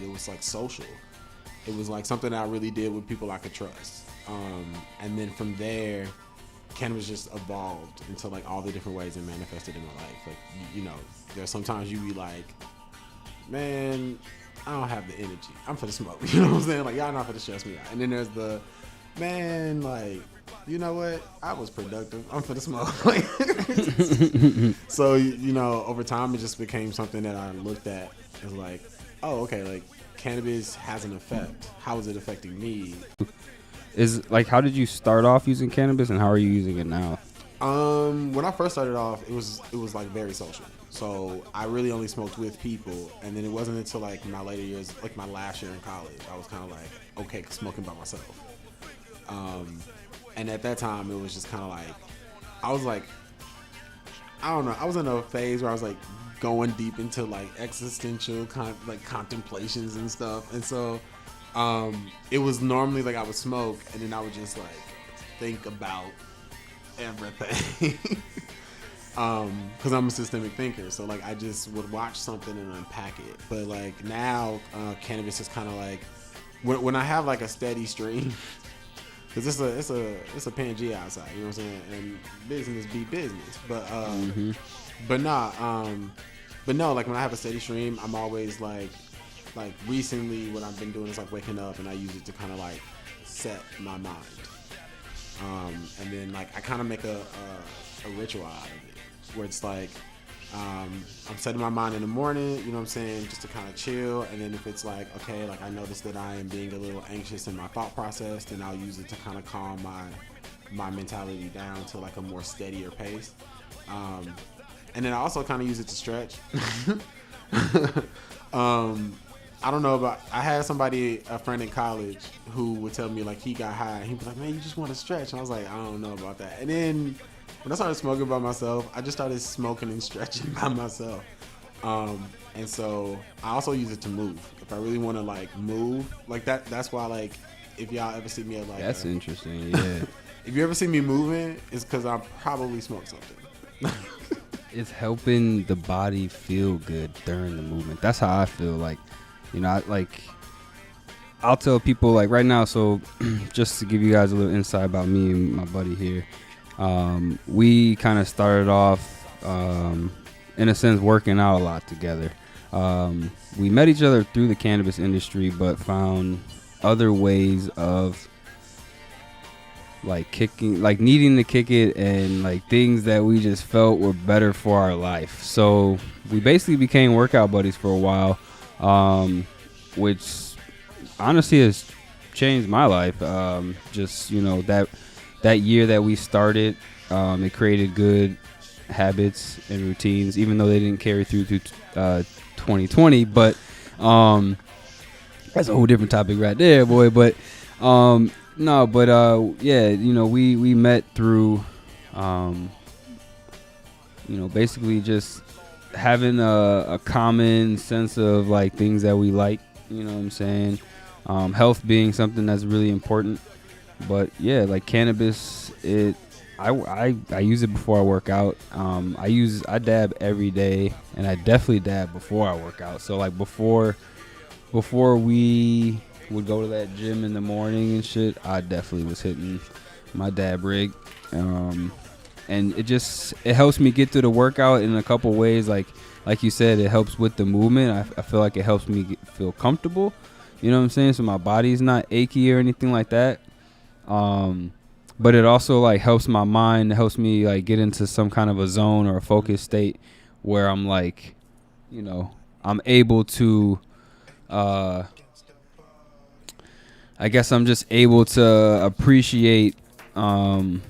it was like social. It was like something I really did with people I could trust. And then from there, cannabis just evolved into like all the different ways it manifested in my life. Like, you know, there's sometimes you be like, man, I don't have the energy. I'm for the smoke. You know what I'm saying? Like, y'all not for to stress me out. And then there's the, man, like, you know what? I was productive. I'm for the smoke. Like, so, you know, over time, it just became something that I looked at as like, oh, okay, like, cannabis has an effect. How is it affecting me? Is like, how did you start off using cannabis, and how are you using it now? When I first started off, it was like very social. So I really only smoked with people, and then it wasn't until like my later years, like my last year in college, I was kind of like, okay, smoking by myself. And at that time, it was just kind of like, I was like, I don't know, I was in a phase where I was like going deep into like existential like contemplations and stuff, and so it was normally like I would smoke, and then I would just like think about everything. Because I'm a systemic thinker, so like I just would watch something and unpack it. But like now, cannabis is kind of like when I have like a steady stream, because it's a Pangea outside, you know what I'm saying, and business be business. But no, like when I have a steady stream, I'm always like recently what I've been doing is like waking up and I use it to kind of like set my mind. And then like I kind of make a ritual out of it, where it's like I'm setting my mind in the morning, you know what I'm saying, just to kind of chill. And then if it's like, okay, like I notice that I am being a little anxious in my thought process, then I'll use it to kind of calm my mentality down to like a more steadier pace. And then I also kind of use it to stretch. I don't know, but I had a friend in college who would tell me like he got high and he'd be like, man, you just want to stretch. And I was like, I don't know about that. And then when I started smoking by myself, I just started smoking and stretching by myself. And so I also use it to move. If I really want to like move like that, that's why like if y'all ever see me at like That's interesting, yeah. If you ever see me moving, it's because I probably smoked something. It's helping the body feel good during the movement. That's how I feel. Like, you know, I'll tell people like right now. So just to give you guys a little insight about me and my buddy here, we kind of started off, in a sense, working out a lot together. We met each other through the cannabis industry, but found other ways of like needing to kick it, and like things that we just felt were better for our life. So we basically became workout buddies for a while, which honestly has changed my life. Just, you know, that year that we started, it created good habits and routines, even though they didn't carry through to 2020. But that's a whole different topic right there, boy. But no, but yeah, you know, we met through, you know, basically just having a common sense of like things that we like, you know what I'm saying? Health being something that's really important. But yeah, like cannabis, I use it before I work out. I dab every day, and I definitely dab before I work out. So like before we would go to that gym in the morning and shit, I definitely was hitting my dab rig. And it helps me get through the workout in a couple ways. Like you said, it helps with the movement. I feel like it helps me feel comfortable. You know what I'm saying? So my body's not achy or anything like that. But it also like helps my mind. It helps me like get into some kind of a zone or a focused state where I'm like, you know, I'm able to, I guess I'm just able to appreciate, like,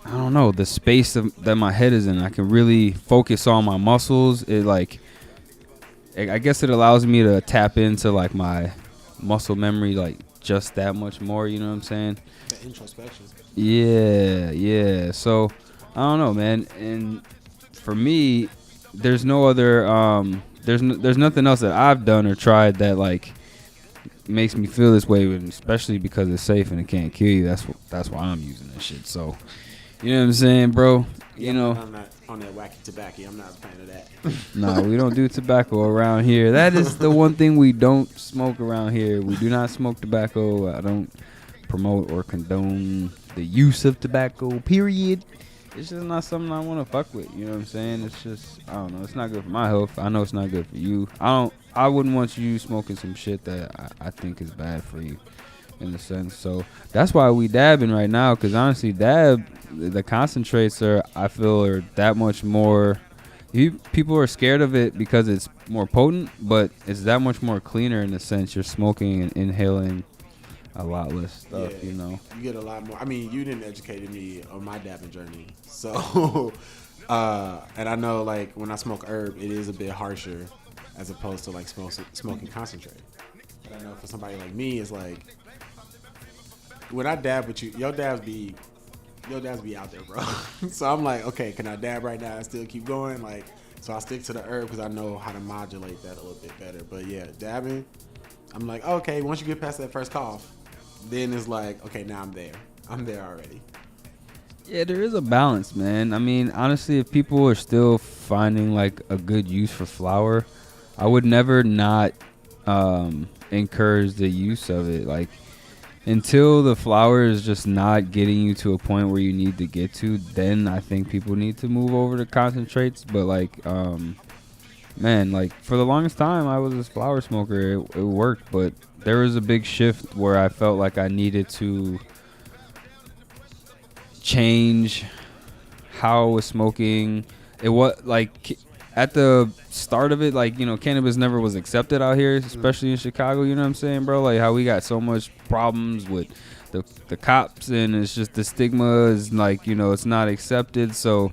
I don't know, the space that my head is in. I can really focus on my muscles. It like, I guess it allows me to tap into like my muscle memory like just that much more. You know what I'm saying? The introspection. Yeah. So I don't know, man. And for me, there's no other, there's nothing else that I've done or tried that like makes me feel this way, especially because it's safe and it can't kill you. That's why I'm using this shit. So, you know what I'm saying, bro? You know. on that wacky tobacco. I'm not a fan of that. Nah, we don't do tobacco around here. That is the one thing we don't smoke around here. We do not smoke tobacco. I don't promote or condone the use of tobacco, period. It's just not something I want to fuck with. You know what I'm saying? It's just, I don't know. It's not good for my health. I know it's not good for you. I wouldn't want you smoking some shit that I think is bad for you, in a sense. So that's why we dabbing right now, because honestly, the concentrates I feel are that much more. People are scared of it because it's more potent, but it's that much more cleaner in the sense you're smoking and inhaling a lot less stuff. Yeah, You know, you get a lot more. I mean, you didn't educate me on my dabbing journey, so and I know like when I smoke herb, it is a bit harsher as opposed to like smoking concentrate. But I know for somebody like me, it's like when I dab with you, your dabs be out there, bro. So I'm like, okay, can I dab right now and still keep going? Like, so I stick to the herb because I know how to modulate that a little bit better. But yeah, dabbing, I'm like, okay, once you get past that first cough, then it's like, okay, now I'm there. I'm there already. yeah, there is a balance, man. I mean, honestly, if people are still finding like a good use for flour, I would never not encourage the use of it. Like, until the flour is just not getting you to a point where you need to get to, then I think people need to move over to concentrates. But like, man, like for the longest time, I was a flour smoker. It worked, but there was a big shift where I felt like I needed to change how I was smoking. It was like at the start of it, like, you know, cannabis never was accepted out here, especially in Chicago. You know what I'm saying, bro? Like how we got so much problems with the cops, and it's just the stigma is like, you know, it's not accepted. So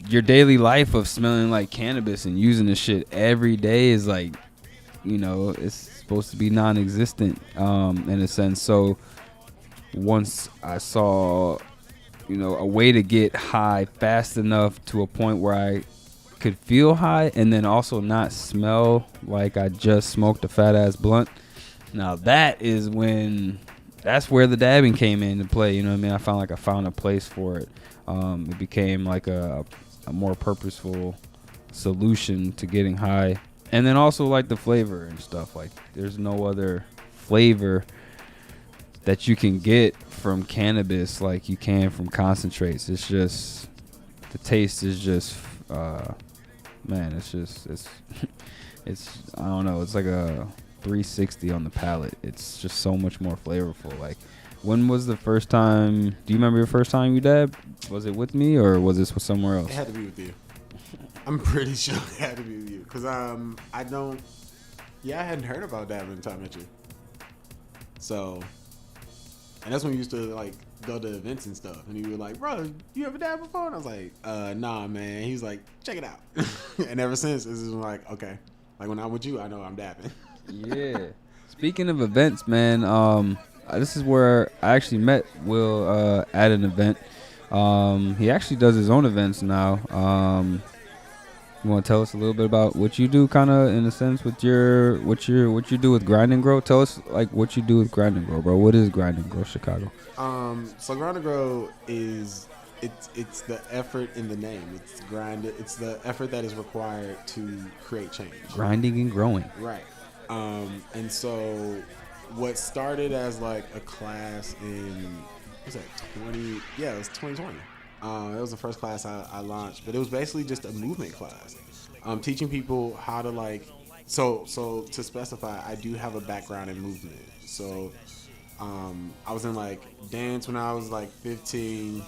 your daily life of smelling like cannabis and using this shit every day is like, you know, it's supposed to be non-existent in a sense. So once I saw, you know, a way to get high fast enough to a point where I could feel high and then also not smell like I just smoked a fat ass blunt. Now that's where the dabbing came into play. You know what I mean? I found a place for it. It became like a more purposeful solution to getting high, and then also like the flavor and stuff. Like there's no other flavor that you can get from cannabis like you can from concentrates. It's just, the taste is just man, it's I don't know, it's like a 360 on the palate. It's just so much more flavorful. Like, when was the first time, do you remember your first time you dabbed? Was it with me or was this with somewhere else? It had to be with you. I'm pretty sure it had to be with you because I hadn't heard about dabbing until I met you. So, and that's when we used to like go to events and stuff, and you were like, bro, you ever dabbed before? And I was like, nah, man. He was like, check it out. And ever since, it's just like, okay, like when I'm with you, I know I'm dabbing. Yeah. Speaking of events, man, this is where I actually met Will at an event. He actually does his own events now. You want to tell us a little bit about what you do, kind of in a sense, with what you do with Grind and Grow? Tell us like what you do with Grind and Grow, bro. What is Grind and Grow Chicago? So Grind and Grow is it's the effort in the name. It's grind. It's the effort that is required to create change. Grinding and growing. Right. And so what started as like a class in, what was that, it was 2020. It was the first class I launched, but it was basically just a movement class, teaching people how to like, so to specify, I do have a background in movement. So I was in like dance when I was like 15,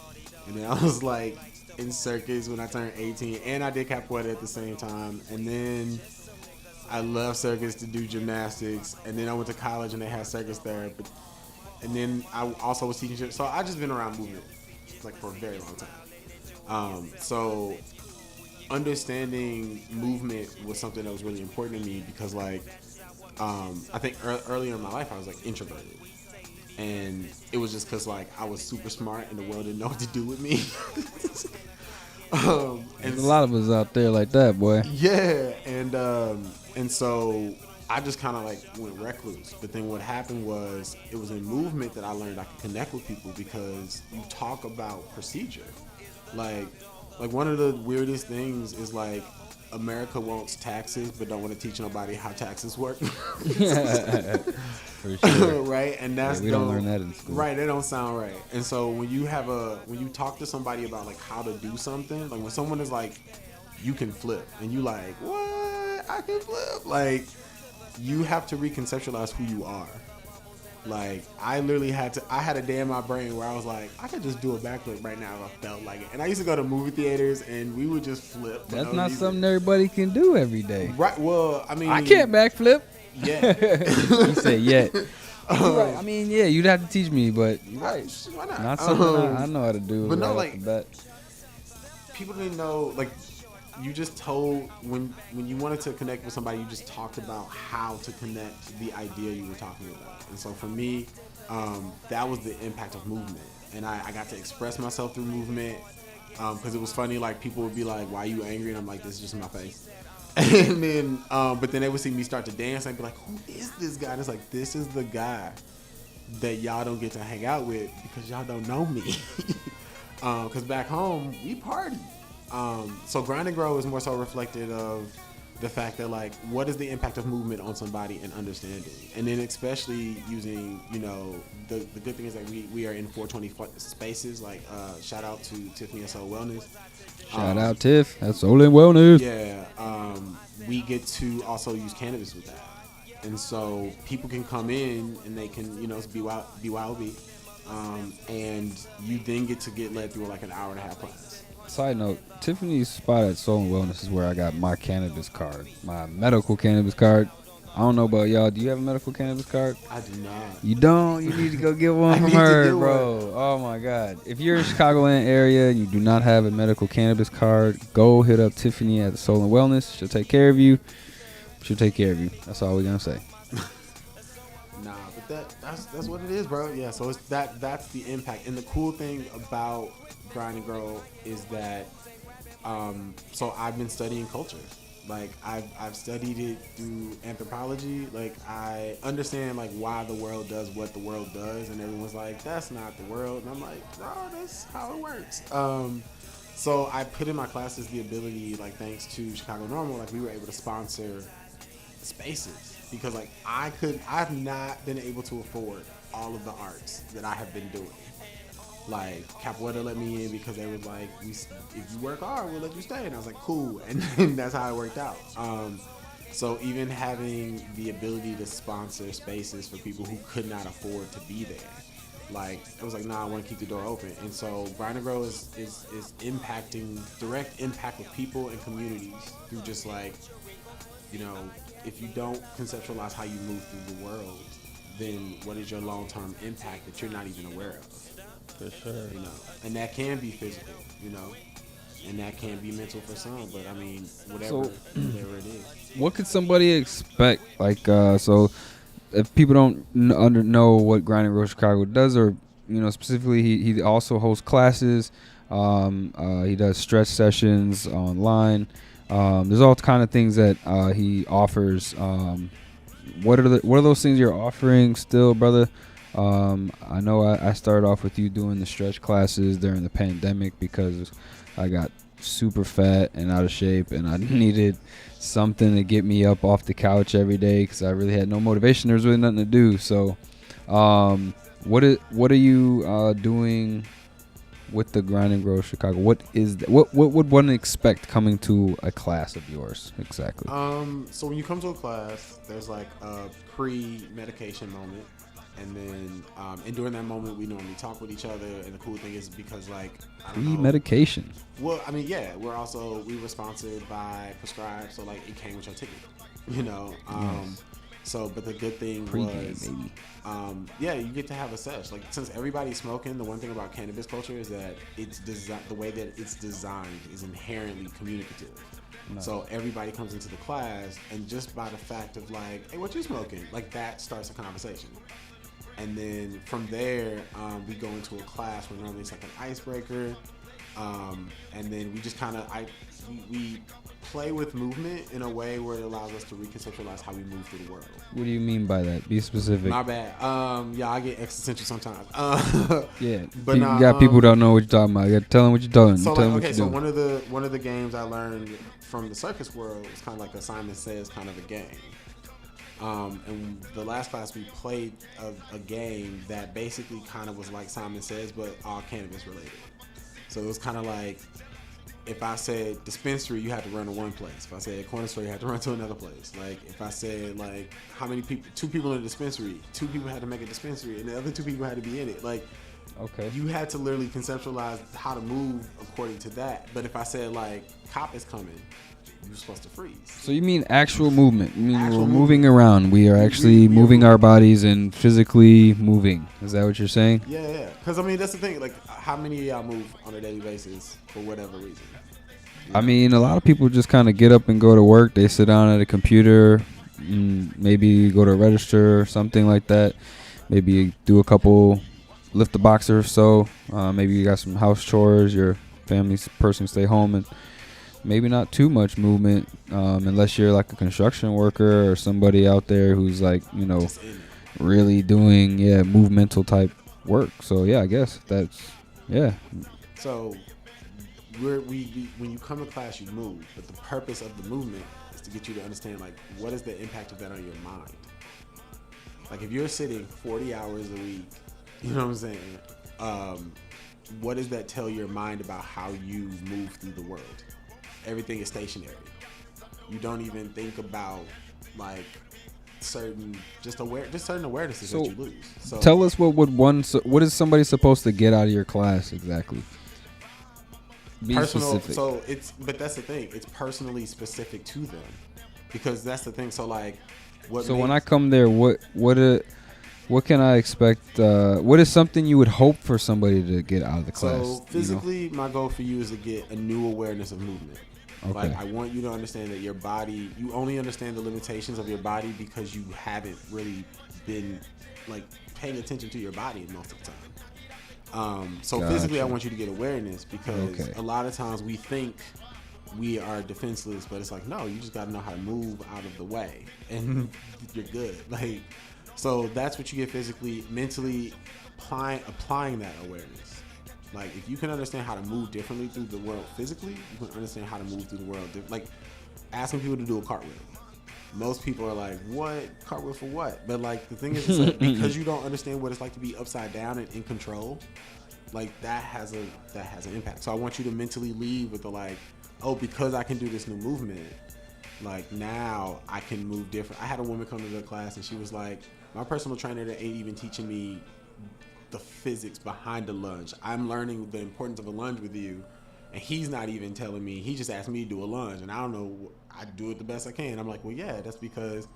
and then I was like in circus when I turned 18, and I did capoeira at the same time, and then I left circus to do gymnastics, and then I went to college and they had circus there, and then I also was teaching, so I just been around movement like for a very long time. So understanding movement was something that was really important to me because like I think earlier in my life I was like introverted, and it was just because like I was super smart and the world didn't know what to do with me. There's a lot of us out there like that, boy. Yeah, and so I just kind of like went recluse. But then what happened was it was in movement that I learned I could connect with people because you talk about procedure. Like Like one of the weirdest things is like America wants taxes but don't want to teach nobody how taxes work. For sure. Right? And that's we don't learn that in school. Right, they don't sound right. And so when you talk to somebody about like how to do something, like when someone is like, you can flip, and you like, what? I can flip. Like, you have to reconceptualize who you are. Like, I literally had a day in my brain where I was like, I could just do a backflip right now if I felt like it. And I used to go to movie theaters and we would just flip. That's not something everybody can do every day. Right. Well, I mean, I can't backflip. Yeah. You say yet. Right. I mean, yeah, you'd have to teach me, but right. Why not? Not something I know how to do. But right no, like, off the bat. People didn't know, like, you just told, when you wanted to connect with somebody, you just talked about how to connect the idea you were talking about. And so for me, that was the impact of movement. And I got to express myself through movement, because it was funny, like, people would be like, why are you angry? And I'm like, this is just my face. And then, but then they would see me start to dance, and I'd be like, who is this guy? And it's like, this is the guy that y'all don't get to hang out with because y'all don't know me. Because back home, we party. So Grind and Grow is more so reflected of the fact that, like, what is the impact of movement on somebody and understanding? And then especially using, you know, the good thing is that we are in 420 spaces. Like, shout out to Tiffany and Soul Wellness. Shout out Tiff. That's Soul and Wellness. Yeah. We get to also use cannabis with that. And so people can come in and they can, you know, it's BYOB. And you then get led through like an hour and a half class. Side note, Tiffany's spot at Soul and Wellness is where I got my cannabis card, my medical cannabis card. I don't know about y'all. Do you have a medical cannabis card? I do not. You don't? You need to go get one from her, bro. Oh, my God. If you're in the Chicagoland area and you do not have a medical cannabis card, go hit up Tiffany at Soul and Wellness. She'll take care of you. That's all we're going to say. Nah, but that's what it is, bro. Yeah, so it's that's the impact. And the cool thing about Grind and Grow is that so I've been studying culture. Like I've studied it through anthropology. Like I understand like why the world does what the world does, and everyone's like, that's not the world, and I'm like, no, that's how it works. So I put in my classes the ability, like thanks to Chicago Normal, like we were able to sponsor spaces because like I've not been able to afford all of the arts that I have been doing. Like Capoeira let me in because they was like, if you work hard, we'll let you stay. And I was like, cool. And then that's how it worked out. So even having the ability to sponsor spaces for people who could not afford to be there, like it was like, nah, I want to keep the door open. And so Grind and Grow is impacting, direct impact with people and communities through just like, you know, if you don't conceptualize how you move through the world, then what is your long-term impact that you're not even aware of? For sure. You know, and that can be physical, you know, and that can be mental for some, but I mean, whatever it is. What could somebody expect? Like, so if people don't know what Grind and Grow Chicago does, or, you know, specifically, he also hosts classes. He does stretch sessions online. There's all kind of things that he offers. What are those things you're offering still, brother? I know I started off with you doing the stretch classes during the pandemic because I got super fat and out of shape, and I needed something to get me up off the couch every day because I really had no motivation. There was really nothing to do. So, what are you doing with the Grind and Grow Chicago? What is what would one expect coming to a class of yours exactly? So when you come to a class, there's like a pre-medication moment. And then, and during that moment, we normally talk with each other. And the cool thing is because, like, I don't know. Medication. Well, I mean, yeah, we were sponsored by Prescribe, so like it came with your ticket, you know. Yes. So, but the good thing was, yeah, you get to have a sesh. Like, since everybody's smoking, the one thing about cannabis culture is that the way that it's designed is inherently communicative. Nice. So everybody comes into the class, and just by the fact of like, hey, what you smoking? Like that starts a conversation. And then from there, we go into a class where normally it's like an icebreaker. And then we just kind of we play with movement in a way where it allows us to reconceptualize how we move through the world. What do you mean by that? Be specific. My bad. Yeah, I get existential sometimes. Yeah, but you got people who don't know what you're talking about. You got to tell them what you're doing. So tell like, them okay, what so you're doing. one of the games I learned from the circus world was kind of like a Simon Says kind of a game. And the last class we played a game that basically kind of was like Simon Says, but all cannabis related. So it was kind of like, if I said dispensary, you had to run to one place. If I said corner store, you had to run to another place. Like if I said like how many people, 2 people in a dispensary, 2 people had to make a dispensary, and the other 2 people had to be in it. Like, Okay. you had to literally conceptualize how to move according to that. But if I said like cop is coming, you're supposed to freeze. So you mean actual movement? You mean Actual we're moving around? We are actually moving our bodies and physically moving. Is that what you're saying? Yeah. Because I mean, that's the thing. Like, how many of y'all move on a daily basis for whatever reason? I mean, a lot of people just kind of get up and go to work. They sit down at a computer, maybe go to a register or something like that. Maybe do a couple, lift the boxer or so. Maybe you got some house chores. Your family's person stay home, and maybe not too much movement unless you're like a construction worker or somebody out there who's like, you know, really doing movemental type work. So yeah, I guess that's So we when you come to class, you move, but the purpose of the movement is to get you to understand like what is the impact of that on your mind. Like if you're sitting 40 hours a week, you know what I'm saying? What does that tell your mind about how you move through the world? Everything is stationary. You don't even think about like certain awarenesses that you lose. So tell us what is somebody supposed to get out of your class exactly? Be specific. So but that's the thing. It's personally specific to them, because that's the thing. So like, when I come there, what can I expect? What is something you would hope for somebody to get out of the class? So physically, my goal for you is to get a new awareness of movement. Okay. Like I want you to understand that your body, you only understand the limitations of your body because you haven't really been like paying attention to your body most of the time. So Gotcha. physically, I want you to get awareness because a lot of times we think we are defenseless, but it's like, no, you just got to know how to move out of the way and you're good. Like, so that's what you get physically. Mentally, applying that awareness. Like, if you can understand how to move differently through the world physically, you can understand how to move through the world. Like, asking people to do a cartwheel. Most people are like, what? Cartwheel for what? But, like, the thing is, it's like, because you don't understand what it's like to be upside down and in control, like, that has an impact. So I want you to mentally leave with the, like, oh, because I can do this new movement, like, now I can move different. I had a woman come to the class, and she was like, my personal trainer that ain't even teaching me the physics behind the lunge. I'm learning the importance of a lunge with you, and he's not even telling me. He just asked me to do a lunge, and I don't know. I do it the best I can. I'm like, well, yeah, that's because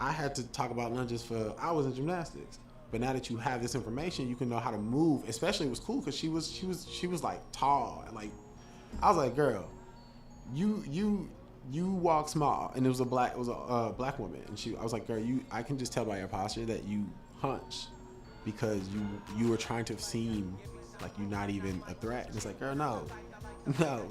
I had to talk about lunges for hours in gymnastics. But now that you have this information, you can know how to move. Especially, it was cool because she was like tall, and like I was like, girl, you walk small, and it was a black woman, and I was like, girl, I can just tell by your posture that you hunch. Because you were trying to seem like you're not even a threat. And it's like, girl, no,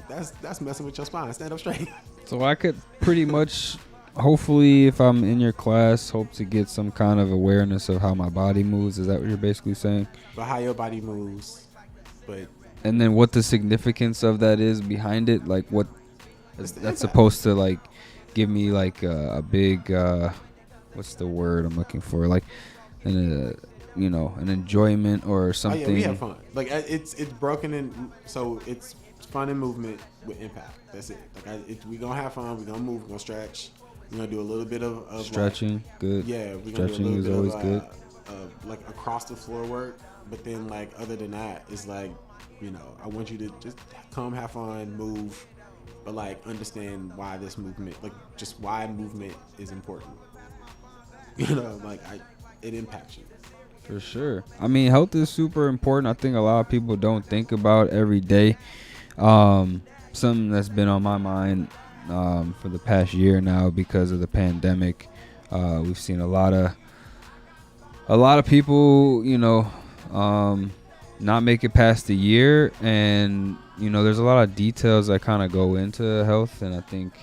that's messing with your spine. Stand up straight. So I could pretty much, hopefully, if I'm in your class, hope to get some kind of awareness of how my body moves. Is that what you're basically saying? But how your body moves, and then what the significance of that is behind it, like what that's supposed to like give me like a big what's the word I'm looking for, like an enjoyment or something. Oh yeah, we have fun. Like it's broken in, so it's fun and movement with impact. That's it. Like we gonna have fun. We gonna move. We gonna stretch. We gonna do a little bit of stretching. Like, good. Yeah, we gonna stretching do a little bit is always good. Like across the floor work. But then like other than that, it's like, I want you to just come, have fun, move, but like understand why this movement, like just why movement is important. Like it impacts you. For sure. I mean, health is super important. I think a lot of people don't think about every day. Something that's been on my mind for the past year now because of the pandemic. We've seen a lot of people, not make it past the year, and there's a lot of details that kind of go into health, and I think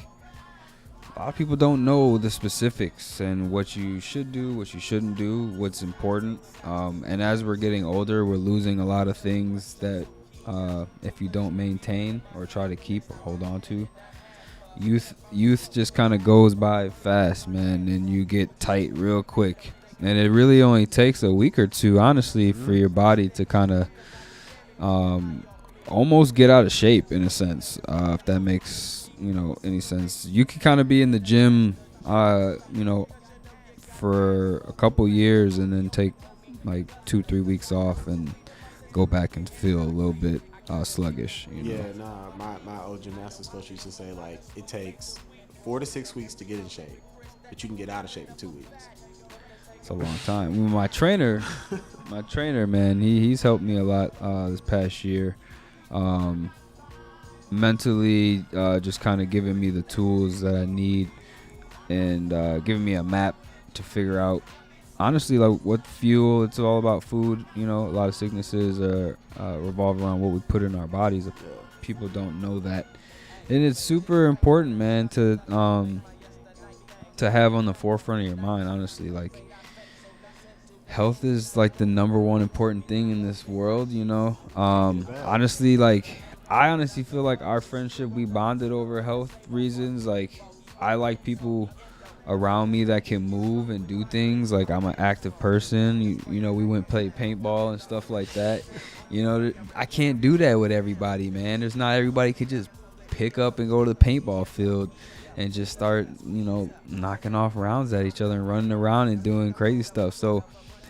a lot of people don't know the specifics and what you should do, what you shouldn't do, what's important. And as we're getting older, we're losing a lot of things that if you don't maintain or try to keep or hold on to, youth just kind of goes by fast, man, and you get tight real quick. And it really only takes a week or two, honestly, for your body to kind of almost get out of shape, in a sense, if that makes any sense. You can kind of be in the gym for a couple years and then take like 2-3 weeks off and go back and feel a little bit sluggish. My old gymnastics coach used to say, like, it takes 4 to 6 weeks to get in shape, but you can get out of shape in 2 weeks. It's a long time. My trainer, man, he's helped me a lot this past year. Mentally, just kind of giving me the tools that I need, and giving me a map to figure out, honestly, like what fuel. It's all about food. A lot of sicknesses revolve around what we put in our bodies. People don't know that, and it's super important, man, to have on the forefront of your mind. Honestly, like, health is like the number one important thing in this world. Honestly, like, I honestly feel like our friendship, we bonded over health reasons. Like, I like people around me that can move and do things. Like, I'm an active person. We went play paintball and stuff like that. I can't do that with everybody, man. There's not everybody could just pick up and go to the paintball field and just start, knocking off rounds at each other and running around and doing crazy stuff. So,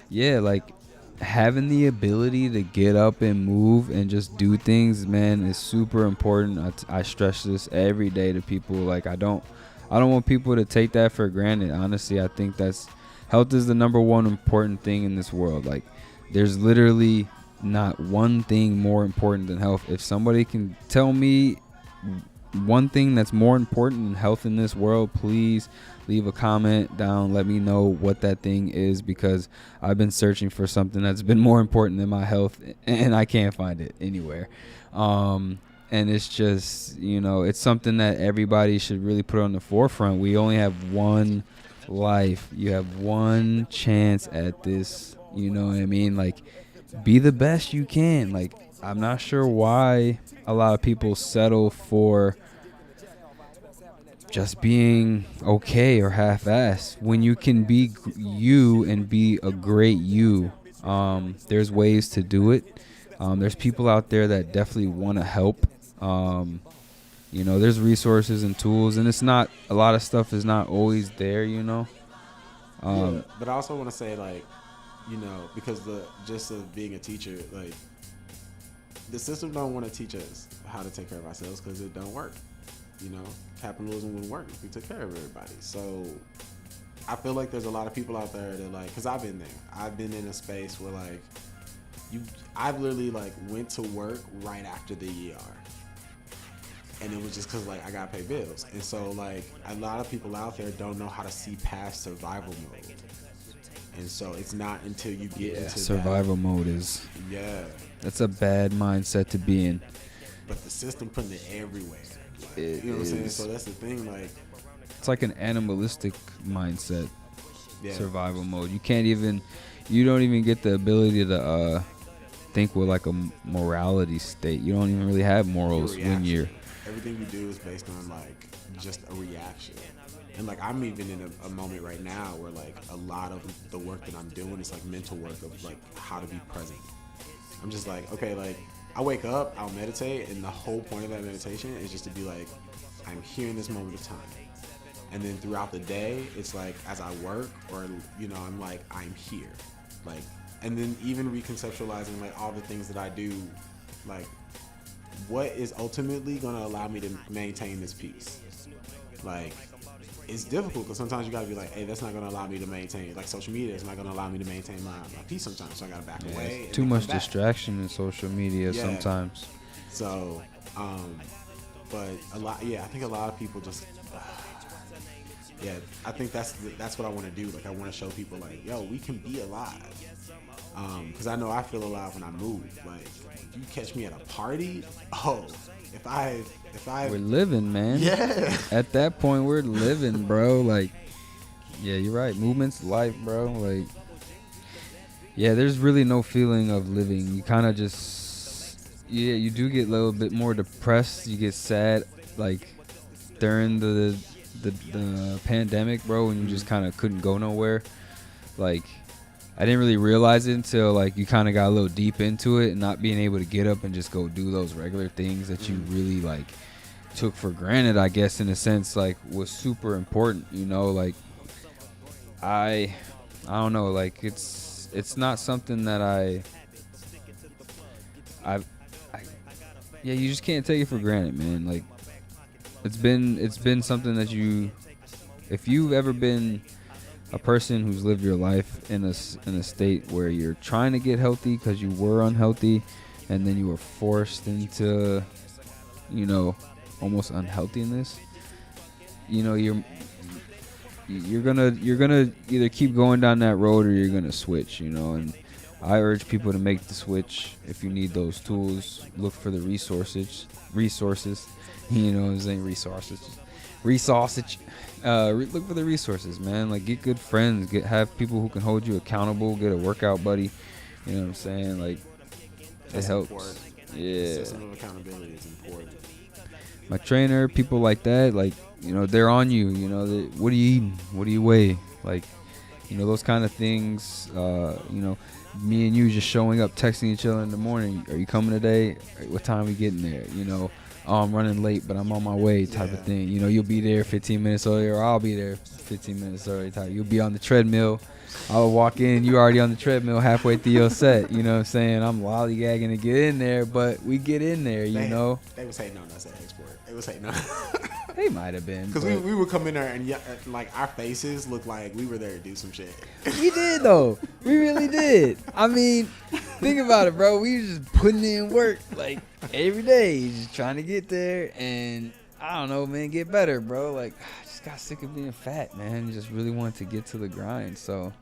yeah, like, having the ability to get up and move and just do things, man, is super important. I stress this every day to people. Like, I don't want people to take that for granted. Honestly, I think health is the number one important thing in this world. Like, there's literally not one thing more important than health. If somebody can tell me one thing that's more important than health in this world, please leave a comment down. Let me know what that thing is, because I've been searching for something that's been more important than my health, and I can't find it anywhere. And it's just, it's something that everybody should really put on the forefront. We only have one life. You have one chance at this. You know what I mean? Like, be the best you can. Like, I'm not sure why a lot of people settle for just being okay or half-assed when you can be you and be a great you. There's ways to do it. There's people out there that definitely want to help. There's resources and tools, and it's not, a lot of stuff is not always there, But I also want to say, like, because of being a teacher, like, the system don't want to teach us how to take care of ourselves because it don't work. Capitalism wouldn't work if we took care of everybody. So I feel like there's a lot of people out there that, like, because I've been there. I've been in a space where, like, I've literally, like, went to work right after the ER. And it was just because, like, I got to pay bills. And so, like, a lot of people out there don't know how to see past survival mode. And so it's not until you get into survival mode is... Yeah. That's a bad mindset to be in. But the system putting it everywhere. You know what I'm saying? So that's the thing, like, it's like an animalistic mindset. Survival mode. You don't even get the ability to think with, like, a morality state. You don't even really have morals when you're... Everything you do is based on, like, just a reaction. And, like, I'm even in a moment right now where, like, a lot of the work that I'm doing is, like, mental work of, like, how to be present. I'm just like, okay, like, I wake up, I'll meditate, and the whole point of that meditation is just to be like, I'm here in this moment of time. And then throughout the day, it's like, as I work, or, I'm like, I'm here. Like, and then even reconceptualizing, like, all the things that I do, like, what is ultimately going to allow me to maintain this peace? Like, it's difficult because sometimes you got to be like, hey, that's not going to allow me to maintain, like, social media is not going to allow me to maintain my peace sometimes, so I got to back away. Too much distraction in social media sometimes. So, but I think a lot of people just, I think that's what I want to do. Like, I want to show people, like, yo, we can be alive. Because I know I feel alive when I move. Like, if you catch me at a party, oh, if I, We're living, man. yeah. At that point, we're living, bro. Like, yeah, you're right. Movement's life, bro. Like, yeah, there's really no feeling of living. You kind of just, yeah, you do get a little bit more depressed. You get sad, like during the pandemic, bro, and you just kind of couldn't go nowhere. Like, I didn't really realize it until like you kind of got a little deep into it, and not being able to get up and just go do those regular things that you really like took for granted, I guess, in a sense, like was super important. You know, like I don't know, like it's not something that I yeah, you just can't take it for granted, man. Like it's been something that if you've ever been a person who's lived your life in a state where you're trying to get healthy because you were unhealthy, and then you were forced into, you know, almost unhealthiness, you know, you're gonna either keep going down that road or you're gonna switch, you know. And I urge people to make the switch. If you need those tools, look for the resources, you know what I'm saying, resources. Look for the resources, man. Like, get good friends, have people who can hold you accountable, get a workout buddy, you know what I'm saying. Like, That's it helps important. Yeah, The system of accountability is important. my trainer, people like that, like, you know, they're on you, you know, what are you eating, what do you weigh, like, you know, those kind of things. You know, me and you just showing up, texting each other in the morning, are you coming today, what time are we getting there, you know, oh, I'm running late but I'm on my way, type of thing. You know, you'll be there 15 minutes earlier, or I'll be there 15 minutes earlier, type. You'll be on the treadmill, I'll walk in, you already on the treadmill halfway through your set, you know what I'm saying. I'm lollygagging to get in there, but we get in there, you know. They was hating on us at Export. They was hating on They might have been, because we would come in there and like our faces looked like we were there to do some shit. We did though. We really did. I mean, think about it, bro. We was just putting in work like every day, just trying to get there, and I don't know, man, get better, bro. Like, I just got sick of being fat, man. Just really wanted to get to the grind, so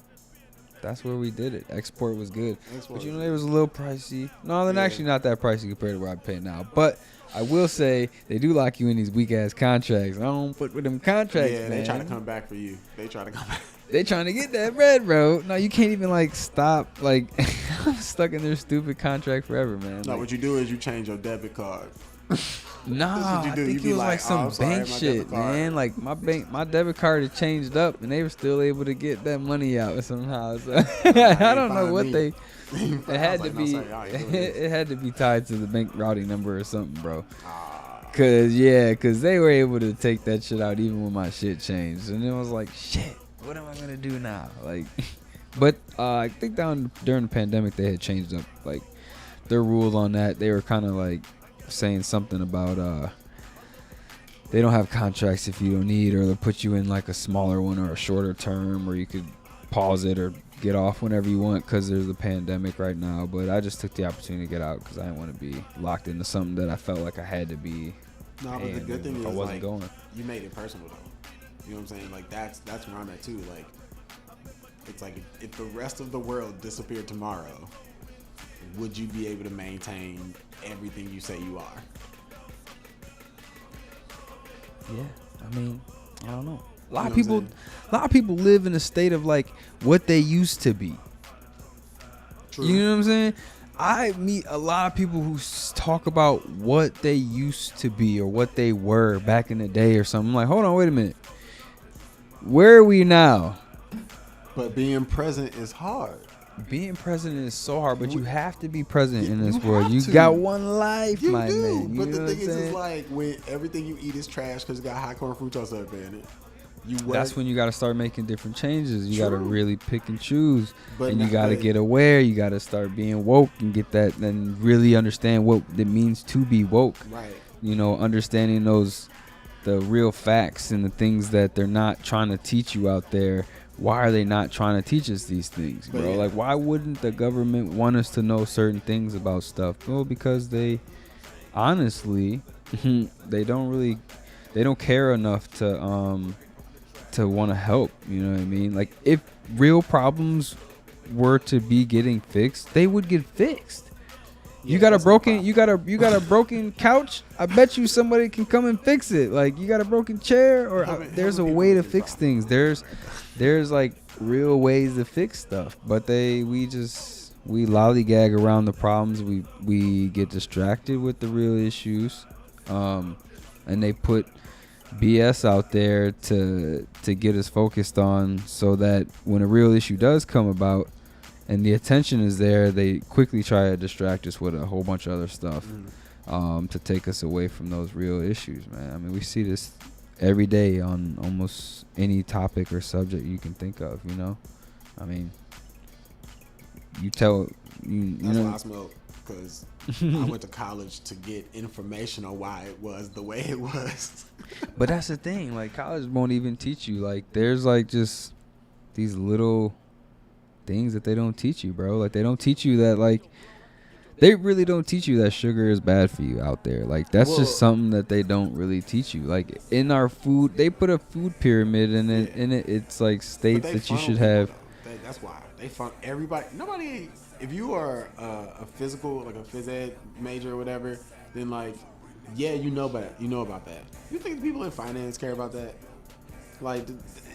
that's where we did it. Export was good, but you know, it was a little pricey. No, they're actually not that pricey compared to where I pay now, but I will say they do lock you in these weak ass contracts. I don't put with them contracts, Yeah, man. they try to come back for you. They try to come back. They trying to get that bread, bro. No, you can't even like stop. Like, I'm stuck in their stupid contract forever, man. No, like, what you do is you change your debit card. Nah, you I do. think You it was be like some "Oh, sorry, bank my shit, debit card." man. Like my debit card had changed up, and they were still able to get that money out somehow. So I don't know what they. It had to be. It had to be tied to the bank routing number or something, bro. Cause they were able to take that shit out even when my shit changed, and it was like, shit, what am I gonna do now? Like, but I think during the pandemic they had changed up like their rules on that. They were kind of like saying something about they don't have contracts if you don't need, or they'll put you in like a smaller one or a shorter term, or you could pause it or get off whenever you want because there's a pandemic right now. But I just took the opportunity to get out because I didn't want to be locked into something that I felt like I had to be. No, but the good thing is, I wasn't like, going. You made it personal though. You know what I'm saying? Like that's where I'm at too. Like, it's like if the rest of the world disappeared tomorrow, would you be able to maintain everything you say you are? Yeah, I mean, I don't know. A lot of people live in a state of like what they used to be. True. You know what I'm saying? I meet a lot of people who talk about what they used to be or what they were back in the day or something. I'm like, hold on, wait a minute. Where are we now? But being present is hard. Being present is so hard, but you have to be present in this you world. have You to. got one life, You my do. man. But You the know thing what I'm is saying? like when everything you eat is trash because you got high corn fructose up in it. That's when you got to start making different changes. You got to True. really pick and choose, But and you not- got to but- get aware. You got to start being woke and get that, and really understand what it means to be woke. Right. You know, understanding the real facts and the things that they're not trying to teach you out there. Why are they not trying to teach us these things, bro? But yeah. Like, why wouldn't the government want us to know certain things about stuff? Well, because they, honestly, they don't care enough to want to help. You know what I mean? Like, if real problems were to be getting fixed, they would get fixed. Yeah, you got a that's no broken problem. you got a broken couch. I bet you somebody can come and fix it. Like you got a broken chair, or there's a Helping way to people fix is things. There's like real ways to fix stuff, but we lollygag around the problems. We get distracted with the real issues, and they put BS out there to get us focused on, so that when a real issue does come about and the attention is there, they quickly try to distract us with a whole bunch of other stuff, to take us away from those real issues, man. I mean, we see this every day on almost any topic or subject you can think of, you know? I mean, you That's know. why I smoke, because I went to college to get information on why it was the way it was. But that's the thing, like college won't even teach you. Like there's like just these little things that they don't teach you, bro. Like they don't teach you that, like they really don't teach you that sugar is bad for you out there. Like that's just something that they don't really teach you. Like in our food, they put a food pyramid in it. Yeah. In it, it's like states that you should people, have. That's why they fund everybody. Nobody. If you are a physical, like a phys ed major or whatever, then like, yeah, you know about that. You think the people in finance care about that? Like,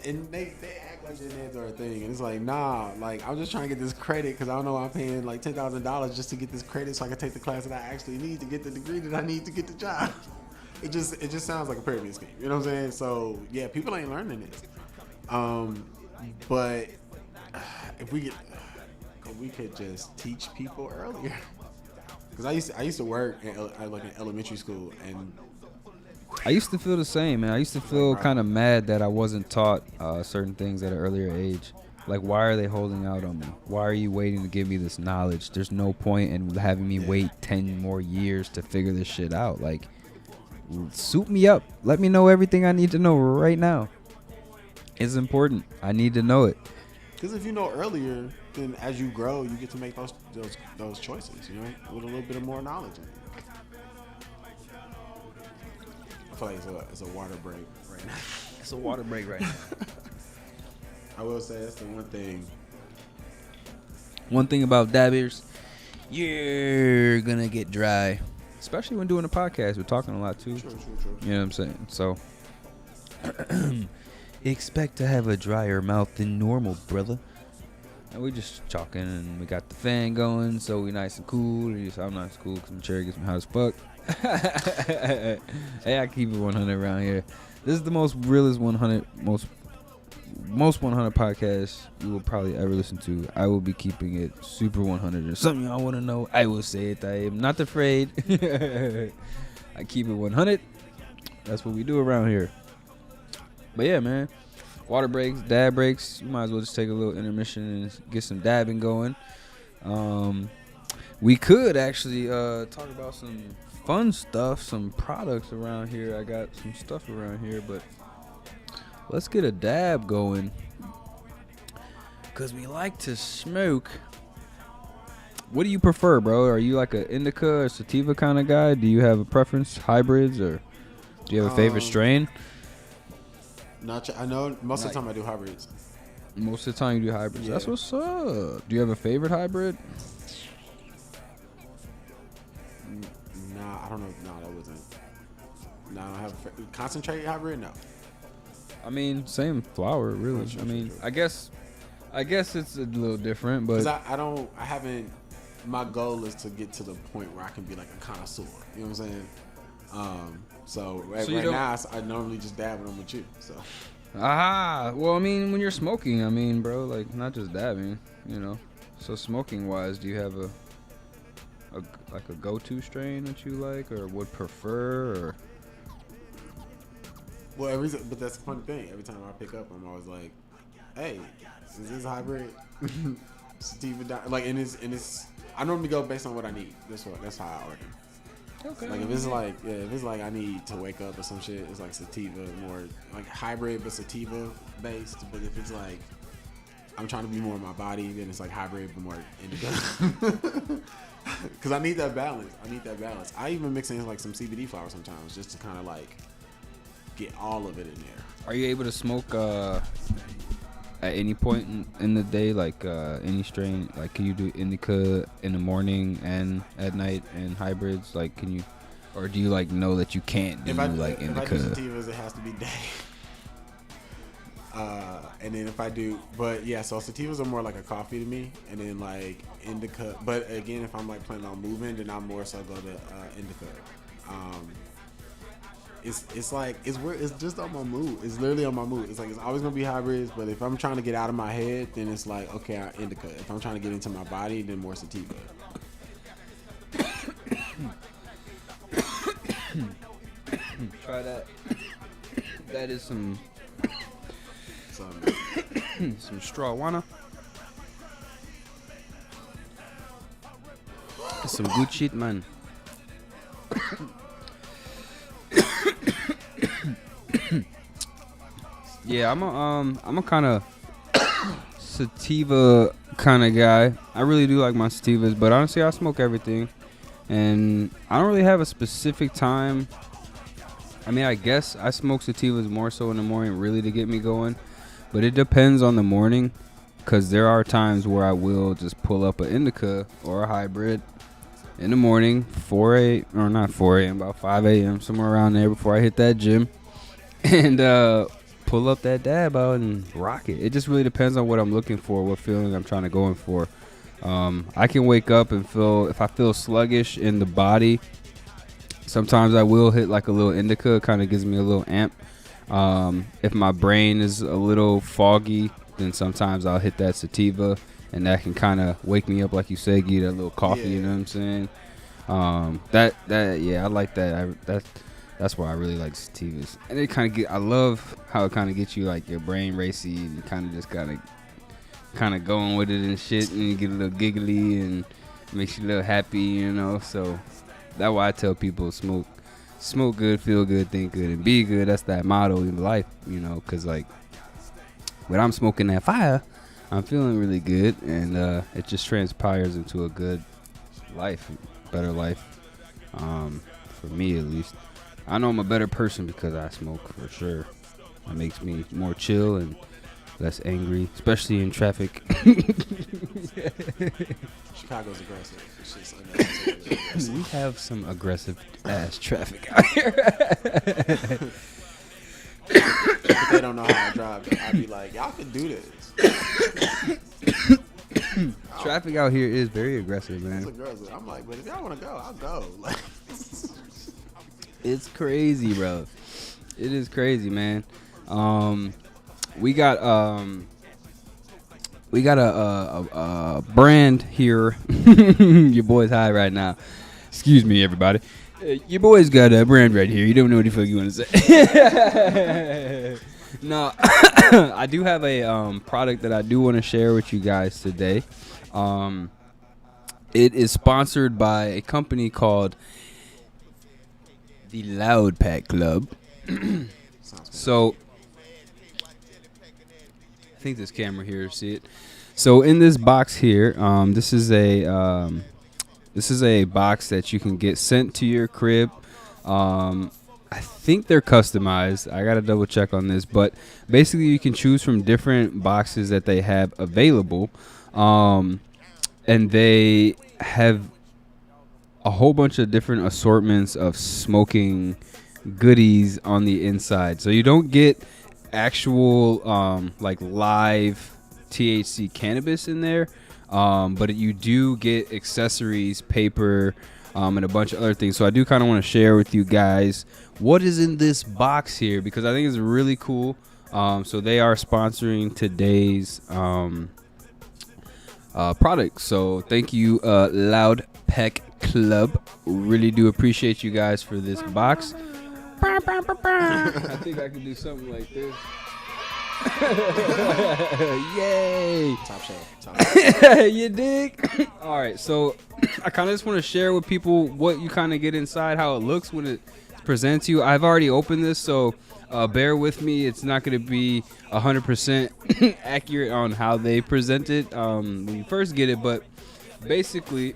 and they act like their names are a thing, and it's like, nah. Like, I'm just trying to get this credit because I don't know I'm paying like $10,000 just to get this credit so I can take the class that I actually need to get the degree that I need to get the job. It just sounds like a pyramid scheme. You know what I'm saying? So yeah, people ain't learning this. But if we could just teach people earlier. Because I used to work in elementary school, and I used to feel the same, man. I used to feel kind of mad that I wasn't taught certain things at an earlier age. Like, why are they holding out on me? Why are you waiting to give me this knowledge? There's no point in having me wait 10 more years to figure this shit out. Like, suit me up. Let me know everything I need to know right now. It's important. I need to know it. Because if you know earlier, then as you grow, you get to make those choices, you know, with a little bit of more knowledge in it. I feel like it's a water break right now. It's a water break right now. I will say that's the one thing. One thing about dabbers, you're gonna get dry, especially when doing a podcast. We're talking a lot too. True. You know what I'm saying? So expect to have a drier mouth than normal, brother. And we just talking, and we got the fan going, so we nice and cool. I'm not cool because my chair gets me hot as fuck. Hey, I keep it 100 around here. This is the most realest 100, most 100 podcast you will probably ever listen to. I will be keeping it super 100. Or something y'all want to know, I will say it. I am not afraid. I keep it 100. That's what we do around here. But yeah, man. Water breaks, dab breaks. You might as well just take a little intermission and get some dabbing going. We could actually talk about some fun stuff, some products around here. I got some stuff around here, but let's get a dab going, because we like to smoke. What do you prefer, bro? Are you like an indica or sativa kind of guy? Do you have a preference, hybrids, or do you have a favorite strain? I know most of the time I do hybrids. Most of the time you do hybrids. Yeah. That's what's up. Do you have a favorite hybrid? Nah, I don't know. No, that wasn't. No, I don't have a concentrated hybrid. No. I mean, same flower, really. True. I guess it's a little different, but I haven't. My goal is to get to the point where I can be like a connoisseur. You know what I'm saying? So right now, I normally just dab when I'm with you. So. Well, I mean, when you're smoking, I mean, bro, like not just dabbing, you know. So smoking wise, do you have a go-to strain that you like or would prefer? Or? Well, but that's the funny thing. Every time I pick up, I'm always like, "Hey, is this hybrid?" Sativa, like, and it's. I normally go based on what I need. That's how I order. Okay. Like if it's like I need to wake up or some shit, it's like sativa, more like hybrid but sativa based. But if it's like I'm trying to be more in my body, then it's like hybrid but more indica. Because I need that balance. I even mix in like some CBD flower sometimes just to kind of like get all of it in there. Are you able to smoke at any point in the day, like any strain? Like, can you do indica in the morning and at night and hybrids? Like, can you, or do you like know that you can't do like indica? If I do sativas, it has to be day. And then if I do, but yeah, so sativas are more like a coffee to me, and then like indica. But again, if I'm like planning on moving, then I'm more so go to indica. It's like it's weird. It's just on my mood. It's literally on my mood. It's like it's always gonna be hybrids, but if I'm trying to get out of my head, then it's like okay, indica. If I'm trying to get into my body, then more sativa. Try that. That is some strawwana. Some good shit, man. Yeah, I'm a kind of sativa kind of guy. I really do like my sativas, but honestly, I smoke everything, and I don't really have a specific time. I mean, I guess I smoke sativas more so in the morning, really to get me going, but it depends on the morning, because there are times where I will just pull up an indica or a hybrid in the morning, 4 a.m. or not 4 a.m., about 5 a.m., somewhere around there before I hit that gym, and pull up that dab out and rock it. It just really depends on what I'm looking for, what feeling I'm trying to go in for. I can wake up and feel, if I feel sluggish in the body, sometimes I will hit like a little indica. It kind of gives me a little amp. If my brain is a little foggy, then sometimes I'll hit that sativa, and that can kind of wake me up, like you said, get a little coffee. Yeah. You know what I'm saying? Yeah, I like that. That's why I really like sativas. And it kind of I love how it kind of gets you like your brain racy, and you kind of just kind of going with it and shit, and you get a little giggly and makes you a little happy, you know. So that's why I tell people smoke good, feel good, think good, and be good. That's that motto in life, you know, because like when I'm smoking that fire, I'm feeling really good, and it just transpires into a good life, better life, for me at least. I know I'm a better person because I smoke, for sure. It makes me more chill and less angry, especially in traffic. Chicago's aggressive. It's just aggressive. We have some aggressive ass traffic out here. If they don't know how to drive, I'd be like, y'all can do this. Traffic out here is very aggressive, man. It's aggressive. I'm like, but if y'all want to go, I'll go. Like, it's crazy, bro. It is crazy, man. We got a brand here. Your boy's high right now. Excuse me, everybody. Your boy's got a brand right here. You don't know what the fuck you want to say. No, I do have a product that I do want to share with you guys today. It is sponsored by a company called the Loud Pack Club. So I think this camera here see it. So in this box here, this is a box that you can get sent to your crib. I think they're customized. I gotta double check on this, but basically you can choose from different boxes that they have available, and they have a whole bunch of different assortments of smoking goodies on the inside. So you don't get actual like live THC cannabis in there, but you do get accessories, paper, and a bunch of other things. So I do kind of want to share with you guys what is in this box here, because I think it's really cool. So they are sponsoring today's product. So thank you, Loud Pack Club. Really do appreciate you guys for this box. I think I can do something like this. Yay! top shelf. You dig? All right, so I kind of just want to share with people what you kind of get inside, how it looks when it presents you. I've already opened this, so bear with me. It's not going to be 100% accurate on how they present it when you first get it, but basically,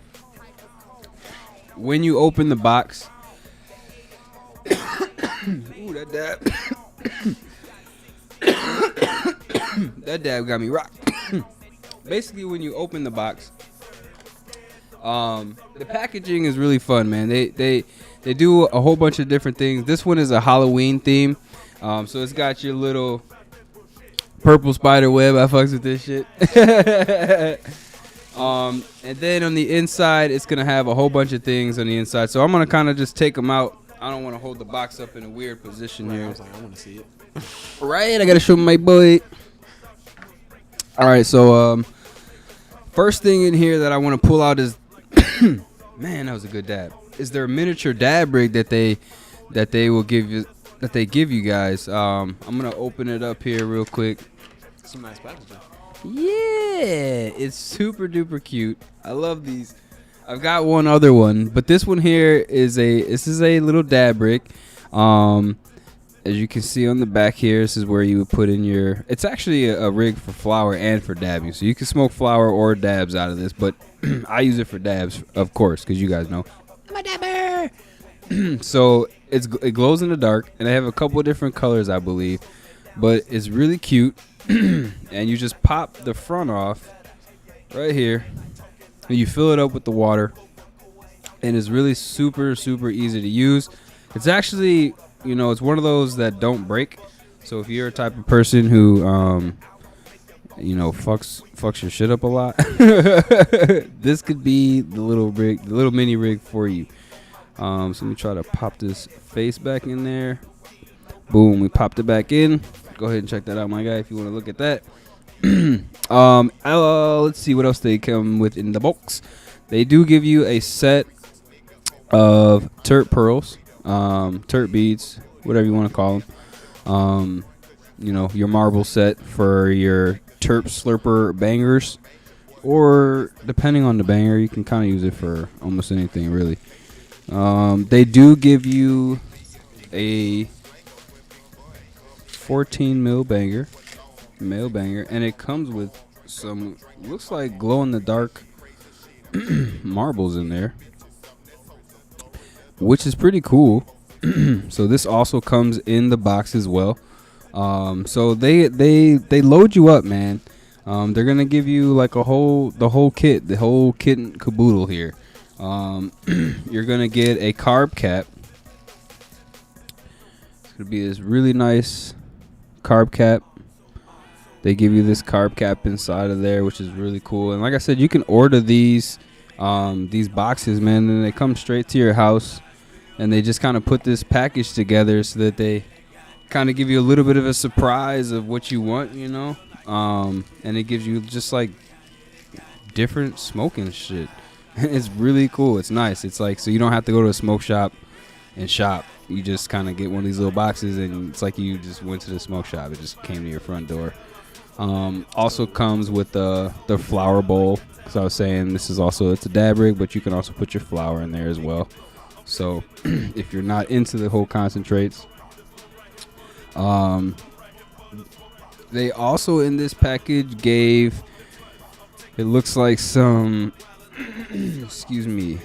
when you open the box, ooh, that dab. that dab got me rocked. Basically, when you open the box, the packaging is really fun, man. They do a whole bunch of different things. This one is a Halloween theme, so it's got your little purple spider web. I fucks with this shit. And then on the inside, it's gonna have a whole bunch of things on the inside. So I'm gonna kind of just take them out. I don't want to hold the box up in a weird position here. I was like, I want to see it. Right, I gotta show my boy. All right, so first thing in here that I want to pull out is, man, that was a good dab. Is their miniature dab rig that they will give you, that they give you guys. I'm gonna open it up here real quick. Some nice packaging. Yeah, it's super duper cute. I love these. I've got one other one, but this one here is a little dab rig. As you can see on the back here, this is where you would put in your. It's actually a rig for flower and for dabbing, so you can smoke flower or dabs out of this. But I use it for dabs, of course, because you guys know I'm a dabber. So it glows in the dark, and they have a couple of different colors, I believe, but it's really cute. And you just pop the front off right here, and you fill it up with the water, and it's really super easy to use. It's actually, it's one of those that don't break. So if you're a type of person who fucks your shit up a lot, this could be the little mini rig for you. So let me try to pop this face back in there. Boom, we popped it back in. Go ahead and check that out, my guy, if you want to look at that. Let's see what else they come with in the box. They do give you a set of terp pearls, terp beads, whatever you want to call them. Your marble set for your terp slurper bangers, or depending on the banger, you can kind of use it for almost anything, really. They do give you a 14 mil male banger, and it comes with some, looks like glow in the dark marbles in there, which is pretty cool. So this also comes in the box as well. So they load you up, man. They're gonna give you like the whole kit and caboodle here. You're gonna get a carb cap. It's gonna be this really nice carb cap. They give you this carb cap inside of there, which is really cool. And like I said, you can order these boxes, man, and they come straight to your house, and they just kind of put this package together so that they kind of give you a little bit of a surprise of what you want, and it gives you just like different smoking shit. It's really cool. It's nice. It's like, so you don't have to go to a smoke shop and shop. You just kind of get one of these little boxes, and it's like you just went to the smoke shop. It just came to your front door. Also comes with the flower bowl. Because I was saying, it's a dab rig, but you can also put your flower in there as well. So if you're not into the whole concentrates, they also in this package gave, it looks like some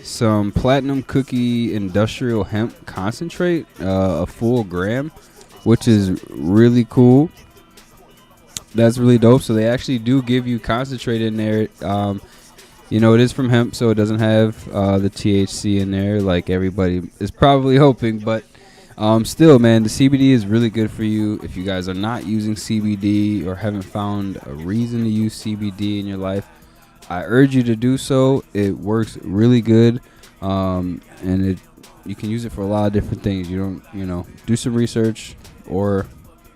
some platinum cookie industrial hemp concentrate, a full gram, which is really cool. That's really dope. So they actually do give you concentrate in there. It is from hemp, so it doesn't have the THC in there like everybody is probably hoping, but still, man, the CBD is really good for you. If you guys are not using CBD or haven't found a reason to use CBD in your life, I urge you to do so. It works really good, and you can use it for a lot of different things. You don't, do some research or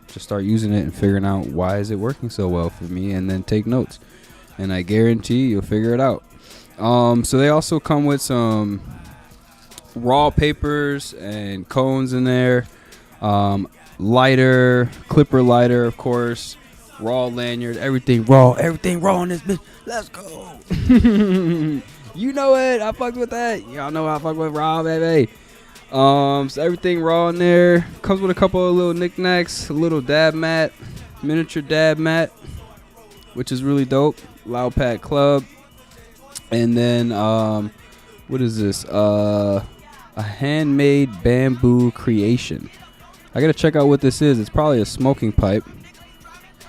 just start using it and figuring out why is it working so well for me, and then take notes, and I guarantee you'll figure it out. So they also come with some raw papers and cones in there, lighter, clipper lighter, of course, raw lanyard, everything raw in this bitch. Let's go. You know it. I fucked with that. Y'all know I fuck with raw, baby. So everything raw in there. Comes with a couple of little knickknacks, a little dab mat, miniature dab mat, which is really dope. Loud Pack Club. And then what is this? A handmade bamboo creation. I gotta check out what this is. It's probably a smoking pipe.